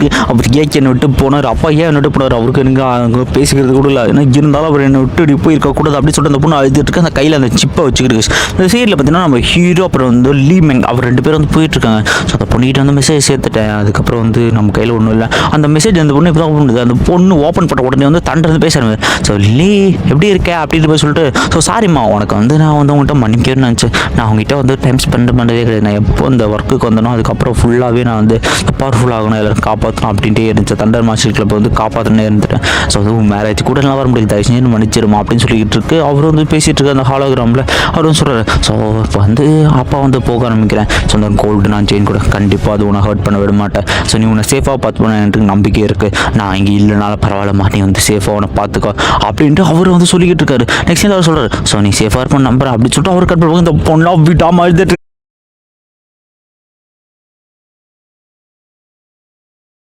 இருக்கு. அவர் ஏன் என்னை விட்டு போனார், அப்பா ஏன் என்னை விட்டு போனார், அவருக்கு எனக்கு அங்கே பேசிக்கிறது கூட இல்லை, ஏன்னா இருந்தாலும் அவர் என்னை விட்டு இப்படி போயிருக்கக்கூடாது அப்படின்னு சொல்லிட்டு அந்த பொண்ணு அழுதுட்டு இருக்கு. அந்த கையில் அந்த சிப்பை வச்சுக்கிட்டு இந்த சீரியலில் பார்த்தீங்கன்னா நம்ம ஹீரோ அப்புறம் வந்து லீமெங் அவர் 2 பேரும் வந்து போயிட்டுருக்காங்க. ஸோ அந்த பொண்ணுகிட்ட வந்து மெசேஜ் சேர்த்துட்டேன், அதுக்கப்புறம் வந்து நம்ம கையில் ஒன்றும் இல்லை. அந்த மெசேஜ் அந்த பொண்ணு இப்போ தான் பண்ணுது. அந்த பொண்ணு ஓப்பன் பண்ண உடனே வந்து தண்டை பேசுகிறேன். ஸோ லீ எப்படி இருக்கே அப்படின்னு போய் சொல்லிட்டு, ஸோ சாரிம்மா உனக்கு வந்து நான் வந்து உங்கள்கிட்ட மன்னிக்கணும்னு நினச்சேன், நான் அவங்ககிட்ட வந்து டைம் ஸ்பெண்ட் பண்ணுறதே கிடையாது, நான் எப்போ இந்த ஒர்க்குக்கு வந்தனோ அதுக்கப்புறம் ஃபுல்லாகவே நான் வந்து பவர்ஃபுல் ஆகணும், எல்லாரும் காப்பாற்றணும் அப்படின்ட்டே இருந்துச்சு. தண்டர் மாஸ்டர் கிளப் வந்து காப்பாற்றனே இருந்துட்டேன். ஸோ அதுவும் மேரேஜ் கூட எல்லாம் வர முடியாது, தயவு செஞ்சு மன்னிச்சிருமா அப்படின்னு சொல்லிக்கிட்டு இருக்கு. அவர் வந்து பேசிகிட்டு இருக்க அந்த ஹாலோகிராமில் அவர் வந்து சொல்கிறார், ஸோ இப்போ வந்து அப்பா வந்து போக ஆரம்பிக்கிறேன், ஸோ அந்த கோல்டு நான் செயின் கூட கண்டிப்பாக அது உன்னை ஹர்ட் பண்ண விட மாட்டேன், ஸோ நீ உன்னை சேஃபாக பார்த்து போன எனக்கு நம்பிக்கை இருக்குது, நான் இங்கே இல்லைனாலும் பரவாயில்லம்மா, நீ வந்து சேஃபாக உன்னை பார்த்துக்கோ அப்படின்ட்டு அவர் வந்து சொல்லிக்கிட்டு இருக்காரு. நெக்ஸ்ட் அவர் சொல்கிறார், ஸோ நீ சேஃபாக இருப்போம் நம்புறேன் அப்படின்னு சொல்லிட்டு அவர் கட் பண்ணுவாங்க. இந்த பொண்ணாக விடாமல் அழுதுட்டு